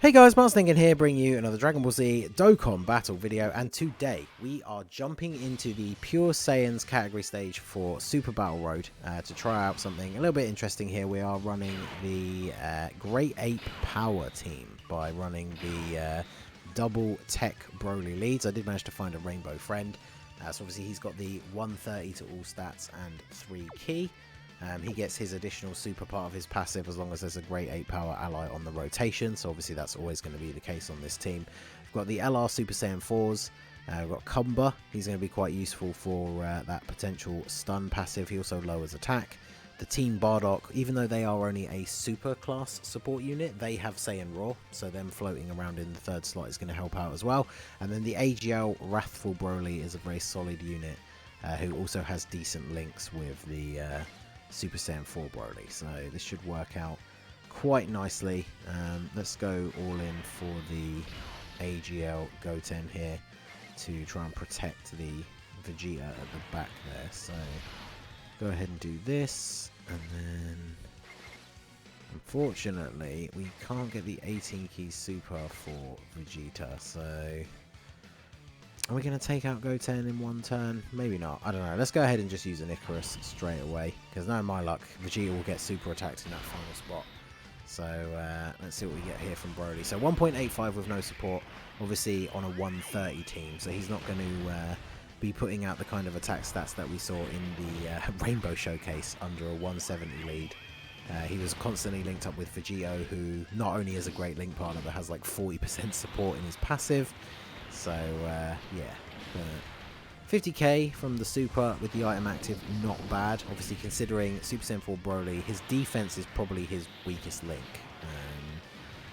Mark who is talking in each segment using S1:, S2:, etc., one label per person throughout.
S1: Hey guys, Mars Thinking here, bringing you another Dragon Ball Z Dokkan battle video, and today we are jumping into the Pure Saiyans category stage for Super Battle Road to try out something a little bit interesting here. We are running the Great Ape Power team by running the double tech Broly leads. I did manage to find a rainbow friend, so obviously he's got the 130 to all stats and 3 key. He gets his additional super part of his passive as long as there's a Great Ape Power ally on the rotation, so obviously that's always going to be the case on this team. We've got the LR Super Saiyan 4s, we've got Kumba, he's going to be quite useful for that potential stun passive. He also lowers attack. The Team Bardock, even though they are only a super class support unit, they have Saiyan Raw, so them floating around in the third slot is going to help out as well. And then the AGL Wrathful Broly is a very solid unit who also has decent links with the Super Saiyan 4 Broly, so this should work out quite nicely. Let's go all in for the AGL Goten here to try and protect the Vegeta at the back there. So go ahead and do this, and then unfortunately we can't get the 18 key super for Vegeta, so are we going to take out Goten in one turn? Maybe not. I don't know. Let's go ahead and just use an Icarus straight away, because knowing my luck, Vegeta will get super attacked in that final spot. So let's see what we get here from Broly. So 1.85 with no support, obviously on a 130 team, so he's not going to be putting out the kind of attack stats that we saw in the Rainbow Showcase under a 170 lead. He was constantly linked up with Vegito, who not only is a great link partner, but has like 40% support in his passive. So yeah, 50k from the super with the item active, not bad. Obviously, considering Super Saiyan 4 Broly, his defense is probably his weakest link,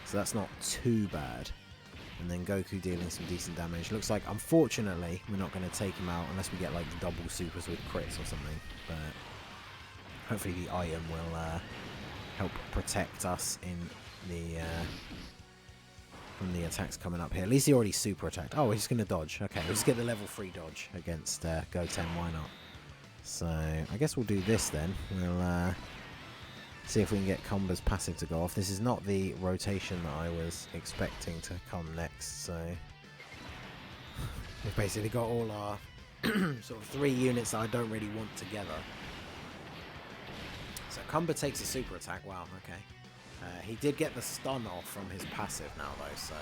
S1: so that's not too bad. And then Goku dealing some decent damage. Looks like, unfortunately, we're not going to take him out unless we get like double supers with crits or something. But hopefully the item will help protect us in the from the attacks coming up here. At least he already super attacked. Oh, he's going to dodge. Okay, we'll just get the level 3 dodge against Goten. Why not? So I guess we'll do this then. We'll see if we can get Kumba's passive to go off. This is not the rotation that I was expecting to come next. So we've basically got all our sort of 3 units that I don't really want together. So Kumba takes a super attack. Wow, okay. He did get the stun off from his passive now though, so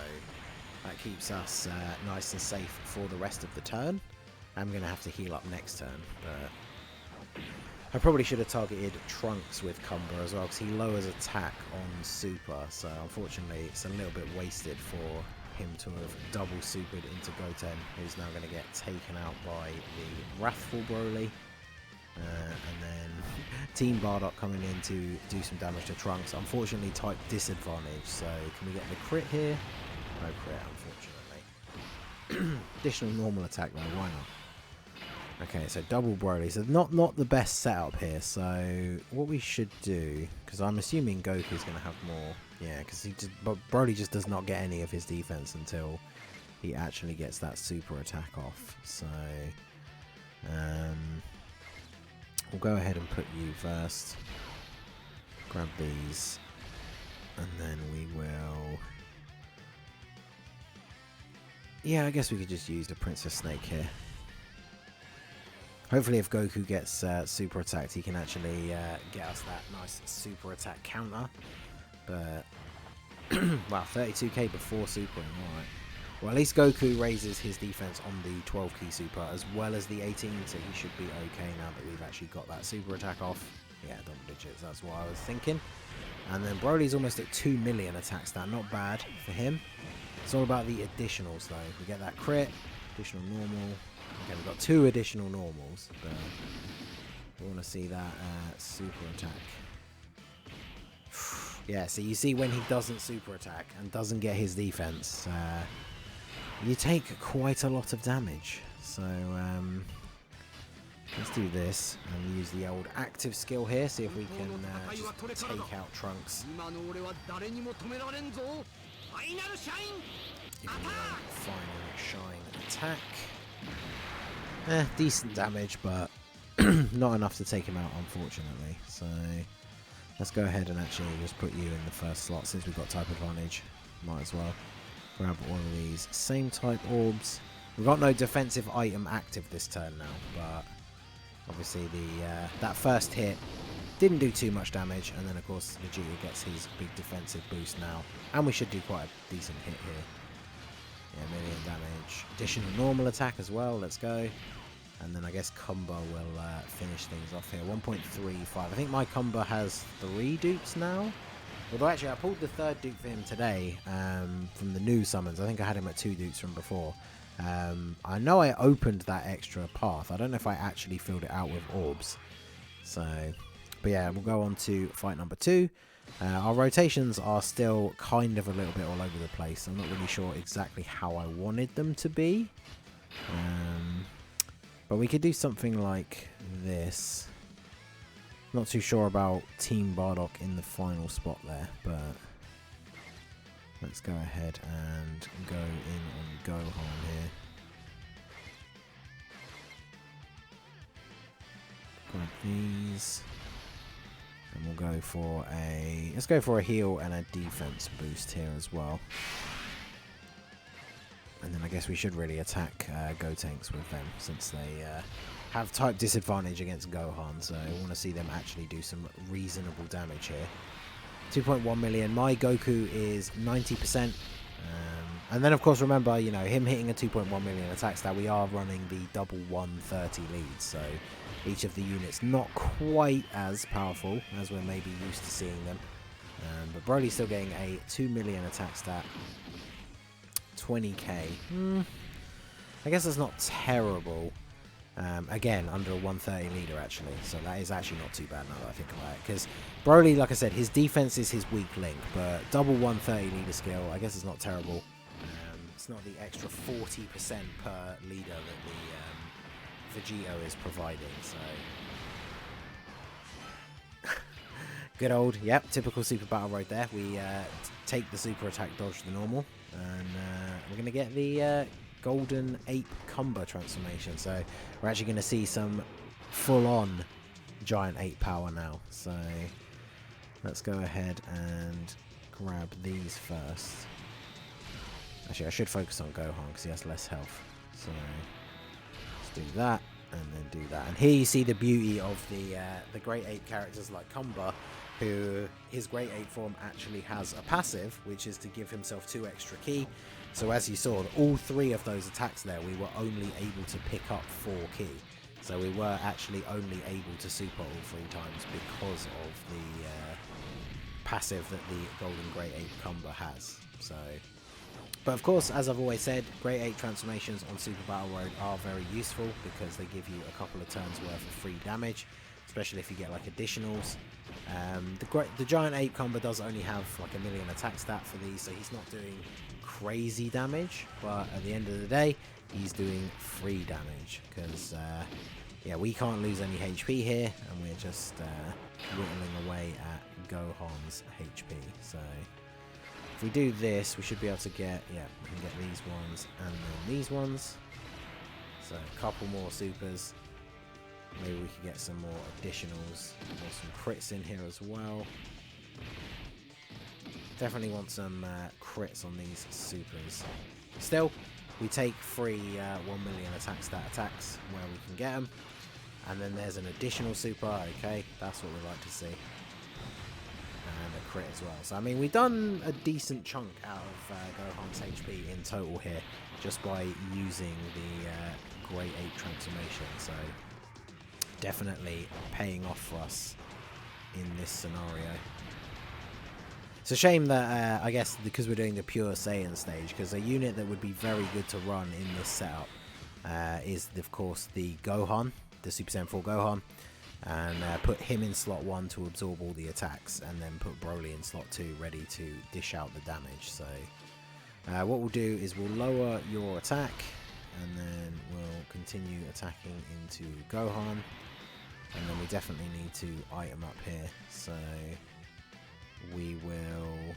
S1: that keeps us nice and safe for the rest of the turn. I'm going to have to heal up next turn, but I probably should have targeted Trunks with Kumba as well, because he lowers attack on super, so unfortunately it's a little bit wasted for him to have double supered into Goten, who's now going to get taken out by the Wrathful Broly. And then Team Bardock coming in to do some damage to Trunks. Unfortunately, type disadvantage. So can we get the crit here? No crit, unfortunately. Additional normal attack though. Why not? Okay, so double Broly. So not the best setup here. So what we should do, because I'm assuming Goku's going to have more. Yeah, because Broly just does not get any of his defense until he actually gets that super attack off. So we'll go ahead and put you first. Grab these. And then we will... Yeah, I guess we could just use the Princess Snake here. Hopefully if Goku gets super attacked, he can actually get us that nice super attack counter. But... wow, 32k before supering. Alright. Well, at least Goku raises his defense on the 12 key super as well as the 18, so he should be okay now that we've actually got that super attack off. Yeah, double digits, that's what I was thinking. And then Broly's almost at 2 million attack stat, not bad for him. It's all about the additionals though. We get that crit, additional normal. Okay, we've got 2 additional normals, but we want to see that super attack. Yeah, so you see when he doesn't super attack and doesn't get his defense, you take quite a lot of damage. So let's do this and use the old active skill here, see if we can just take out Trunks. Final shine attack. Decent damage, but not enough to take him out, unfortunately. So let's go ahead and actually just put you in the first slot since we've got type advantage. might as well grab all of these same type orbs. We've got no defensive item active this turn now, but obviously that first hit didn't do too much damage, and then of course Vegeta gets his big defensive boost now, and we should do quite a decent hit here. Yeah, million damage. Additional normal attack as well, let's go. And then I guess Kumba will finish things off here. 1.35. I think my Kumba has 3 dupes now. Although actually I pulled the 3rd dupe for him today from the new summons. I think I had him at 2 dupes from before. I know I opened that extra path. I don't know if I actually filled it out with orbs. So, but yeah, we'll go on to fight number 2. Our rotations are still kind of a little bit all over the place. I'm not really sure exactly how I wanted them to be. But we could do something like this. Not too sure about Team Bardock in the final spot there, but let's go ahead and go in on Gohan here. Grab these. And we'll go for let's go for a heal and a defense boost here as well. And then I guess we should really attack Gotenks with them, since they have type disadvantage against Gohan, so I want to see them actually do some reasonable damage here. 2.1 million. My Goku is 90%. And then of course remember, you know, him hitting a 2.1 million attack stat, we are running the double 130 leads, so each of the units not quite as powerful as we're maybe used to seeing them. But Broly's still getting a 2 million attack stat. 20k. I guess that's not terrible. Again, under a 130 leader actually, so that is actually not too bad now that I think about it. Because Broly, like I said, his defense is his weak link, but double 130 leader skill, I guess it's not terrible. It's not the extra 40% per leader that the Vegito is providing, so good old, yep, typical Super Battle right there. We take the super attack, dodge the normal, and we're going to get the golden ape Kumba transformation. So we're actually going to see some full-on giant ape power now. So let's go ahead and grab these first. Actually, I should focus on Gohan because he has less health. So let's do that and then do that. And here you see the beauty of the great ape characters like Kumba, who his great ape form actually has a passive, which is to give himself 2 extra ki. So as you saw, all 3 of those attacks there, we were only able to pick up 4 ki. So we were actually only able to super all 3 times because of the passive that the golden great ape Kumba has. So, but of course, as I've always said, great ape transformations on Super Battle Road are very useful because they give you a couple of turns worth of free damage, especially if you get like additionals. The giant ape Kumba does only have like a million attack stat for these, so he's not doing crazy damage, but at the end of the day he's doing free damage because yeah, we can't lose any HP here, and we're just whittling away at Gohan's HP. So if we do this, we should be able to get, yeah, we can get these ones and then these ones, so a couple more supers. Maybe we could get some more additionals or some crits in here as well. Definitely want some crits on these supers. Still, we take 3 1 million attack stat attacks where we can get them. And then there's an additional super. Okay, that's what we like to see. And a crit as well. So, I mean, we've done a decent chunk out of Gohan's HP in total here, just by using the Great Ape transformation. So, definitely paying off for us in this scenario. It's a shame that, I guess, because we're doing the pure Saiyan stage, because a unit that would be very good to run in this setup is, of course, the Gohan, the Super Saiyan 4 Gohan, and put him in slot 1 to absorb all the attacks, and then put Broly in slot 2 ready to dish out the damage. So what we'll do is we'll lower your attack, and then we'll continue attacking into Gohan, and then we definitely need to item up here. So we will...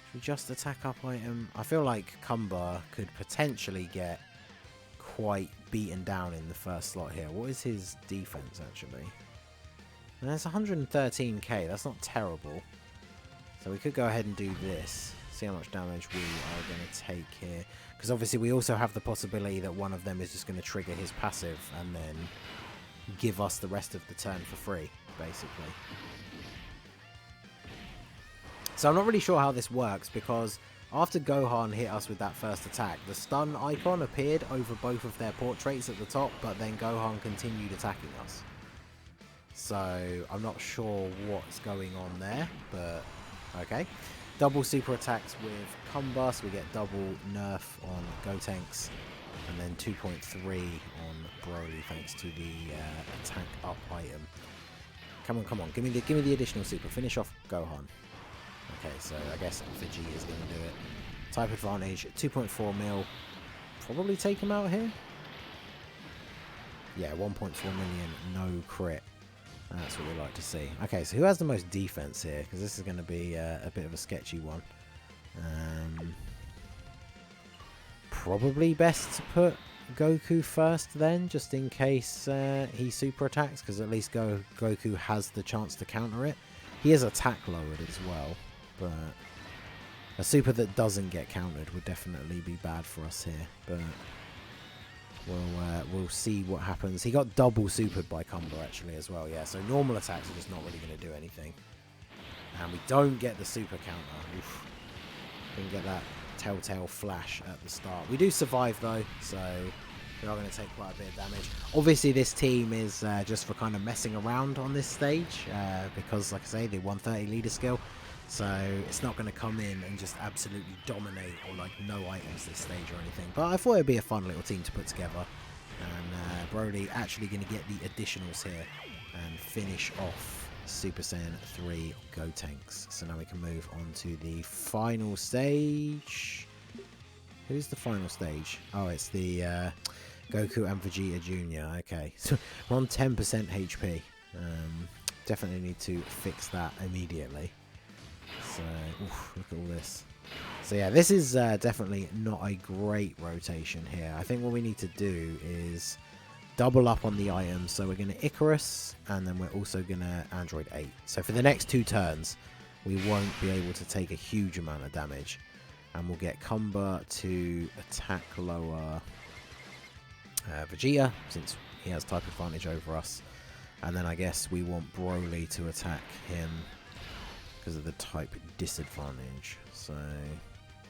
S1: Should we just attack up item? I feel like Kumba could potentially get quite beaten down in the first slot here. What is his defense actually? And that's 113k. That's not terrible. So we could go ahead and do this. See how much damage we are going to take here. Because obviously we also have the possibility that one of them is just going to trigger his passive and then give us the rest of the turn for free, basically. So I'm not really sure how this works, because after Gohan hit us with that first attack, the stun icon appeared over both of their portraits at the top, but then Gohan continued attacking us. So I'm not sure what's going on there, but okay. Double super attacks with Combust, we get double nerf on Gotenks, and then 2.3 on Broly thanks to the attack up item. Come on, give me the additional super. Finish off Gohan. Okay, so I guess Vegeta is going to do it. Type advantage, 2.4 mil. Probably take him out here. Yeah, 1.4 million, no crit. That's what we like to see. Okay, so who has the most defense here? Because this is going to be a bit of a sketchy one. Probably best to put Goku first then, just in case he super attacks, because at least Goku has the chance to counter it. He is attack lowered as well, but a super that doesn't get countered would definitely be bad for us here. But we'll see what happens. He got double supered by Kumba actually as well, yeah. So normal attacks are just not really going to do anything. And we don't get the super counter. Oof. Didn't get that telltale flash at the start. We do survive though, so we are going to take quite a bit of damage. Obviously this team is just for kind of messing around on this stage, because like I say, the 130 leader skill. So it's not going to come in and just absolutely dominate or like no items this stage or anything. But I thought it'd be a fun little team to put together. And Broly actually going to get the additionals here and finish off Super Saiyan 3 Gotenks. So now we can move on to the final stage. Who's the final stage? Oh, it's the Goku and Vegeta Jr. Okay, so we're on 10% HP. Definitely need to fix that immediately. So, oof, look at all this. So yeah, this is definitely not a great rotation here. I think what we need to do is double up on the items. So we're going to Icarus, and then we're also going to Android 8. So for the next 2 turns, we won't be able to take a huge amount of damage. And we'll get Kumba to attack lower Vegeta, since he has type advantage over us. And then I guess we want Broly to attack him because of the type disadvantage. So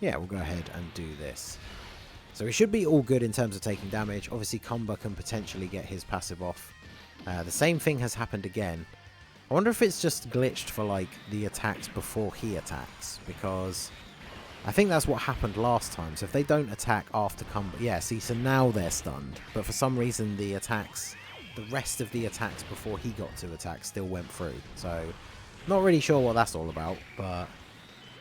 S1: yeah, we'll go ahead and do this. So we should be all good in terms of taking damage. Obviously Kumba can potentially get his passive off. The same thing has happened again. I wonder if it's just glitched for like the attacks before he attacks, because I think that's what happened last time. So if they don't attack after Kumba, yeah, see, so now they're stunned, but for some reason the rest of the attacks before he got to attack still went through. So not really sure what that's all about, but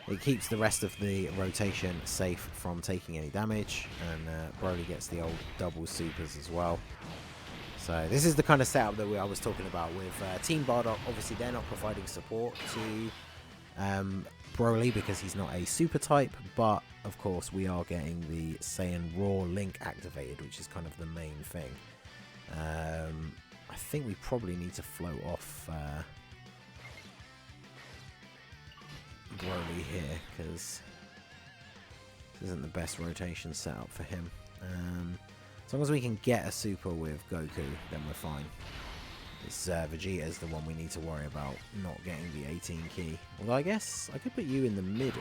S1: it keeps the rest of the rotation safe from taking any damage, and Broly gets the old double supers as well. So this is the kind of setup that I was talking about with Team Bardock. Obviously they're not providing support to Broly because he's not a super type, but of course we are getting the Saiyan Raw link activated, which is kind of the main thing. I think we probably need to float off Broly here, because this isn't the best rotation setup for him. As long as we can get a super with Goku, then we're fine. It's Vegeta is the one we need to worry about not getting the 18 key. Although I guess I could put you in the middle.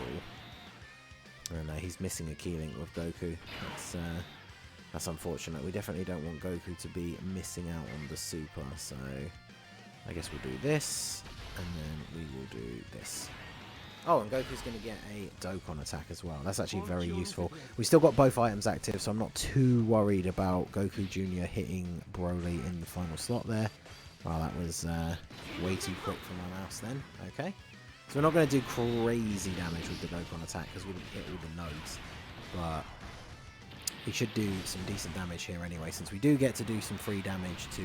S1: Oh no, he's missing a key link with Goku. That's unfortunate. We definitely don't want Goku to be missing out on the super. So I guess we'll do this, and then we will do this. Oh, and Goku's going to get a Dokkan attack as well. That's actually very useful. We've still got both items active, so I'm not too worried about Goku Jr. hitting Broly in the final slot there. Wow, that was way too quick for my mouse then. Okay. So we're not going to do crazy damage with the Dokkan attack because we didn't hit all the nodes. But we should do some decent damage here anyway, since we do get to do some free damage to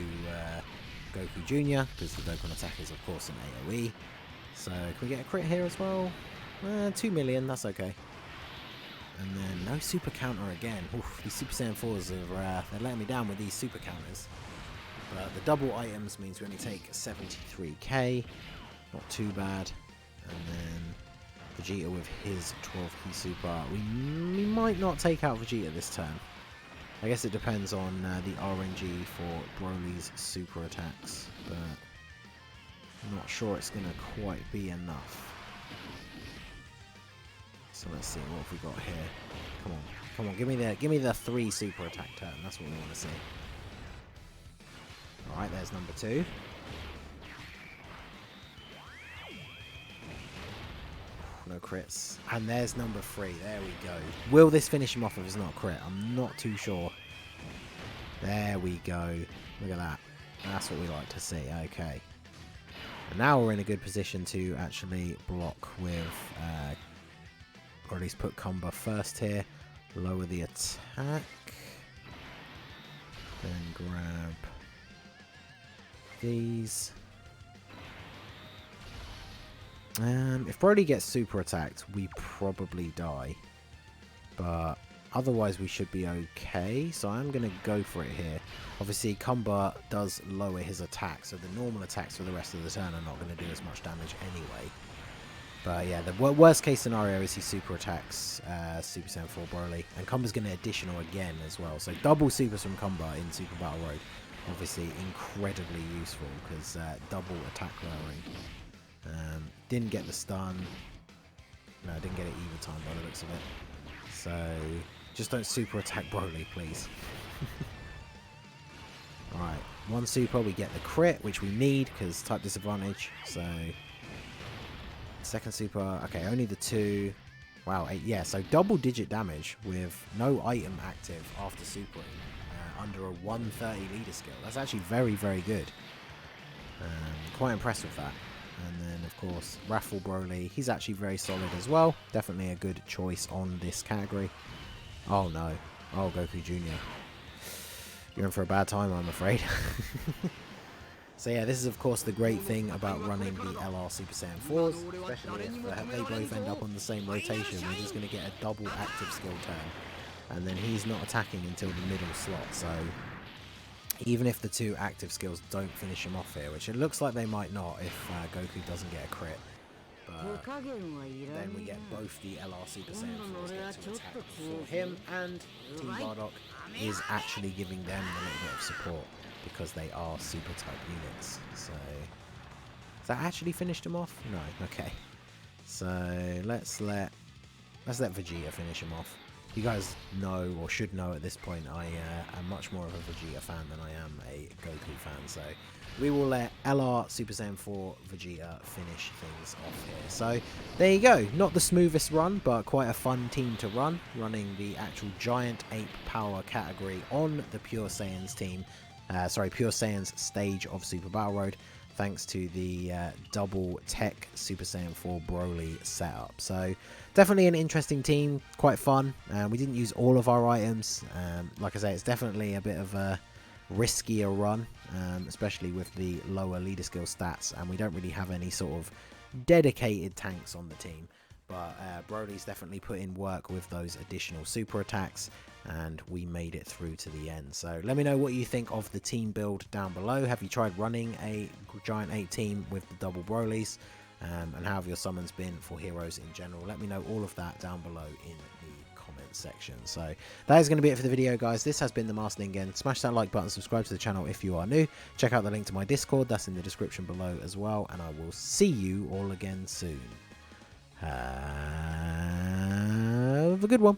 S1: Goku Jr. because the Dokkan attack is, of course, an AoE. So can we get a crit here as well? 2 million, that's okay. And then no super counter again. Oof, these Super Saiyan 4s are they're letting me down with these super counters. But the double items means we only take 73k. Not too bad. And then Vegeta with his 12 key super. We might not take out Vegeta this turn. I guess it depends on the RNG for Broly's super attacks, but I'm not sure it's going to quite be enough. So let's see, what have we got here? Come on, come on, give me the 3 super attack turn. That's what we want to see. All right, there's number 2. No crits. And there's number 3. There we go. Will this finish him off if it's not crit? I'm not too sure. There we go. Look at that. That's what we like to see. Okay. And now we're in a good position to actually block with, or at least put Kumba first here. Lower the attack. Then grab these. If Broly gets super attacked, we probably die. But otherwise we should be okay. So I'm going to go for it here. Obviously, Kumba does lower his attack. So the normal attacks for the rest of the turn are not going to do as much damage anyway. But yeah, the worst case scenario is he super attacks Super Saiyan 4 Broly. And Kumba's going to additional again as well. So double supers from Kumba in Super Battle Road. Obviously incredibly useful because double attack lowering. Didn't get the stun. No, didn't get it either time by the looks of it. So just don't super attack Broly, please. Alright, 1 super, we get the crit, which we need because type disadvantage. So second super, okay, only the 2. Wow, 8, yeah, so double digit damage with no item active after supering under a 130 leader skill. That's actually very, very good. Quite impressed with that. And then, of course, Raffle Broly. He's actually very solid as well. Definitely a good choice on this category. Oh, no. Oh, Goku Jr. You're in for a bad time, I'm afraid. So, yeah, this is, of course, the great thing about running the LR Super Saiyan 4s. Especially if they both end up on the same rotation. We're just going to get a double active skill turn. And then he's not attacking until the middle slot. So even if the 2 active skills don't finish him off here, which it looks like they might not if Goku doesn't get a crit, but then we get both the LR Super Saiyan 4s get to attack for him, and Team Bardock is actually giving them a little bit of support because they are super type units. So has that actually finished him off? No. Okay. So let's let Vegeta finish him off. You guys know, or should know at this point, I am much more of a Vegeta fan than I am a Goku fan, so we will let LR Super Saiyan 4 Vegeta finish things off here. So there you go, not the smoothest run, but quite a fun team to run, running the actual Giant Ape Power category on the Pure Saiyans team, Pure Saiyans stage of Super Battle Road, thanks to the double tech Super Saiyan 4 Broly setup. So definitely an interesting team, quite fun. We didn't use all of our items. Like I say, it's definitely a bit of a riskier run, especially with the lower leader skill stats, and we don't really have any sort of dedicated tanks on the team. But Broly's definitely put in work with those additional super attacks, and we made it through to the end. So let me know what you think of the team build down below. Have you tried running a Giant 8 team with the double Brolys? And how have your summons been for heroes in general? Let me know all of that down below in the comment section. So that is going to be it for the video, guys. This has been the Master Ningen. Smash that like button, subscribe to the channel if you are new. Check out the link to my Discord, that's in the description below as well, and I will see you all again soon. Have a good one.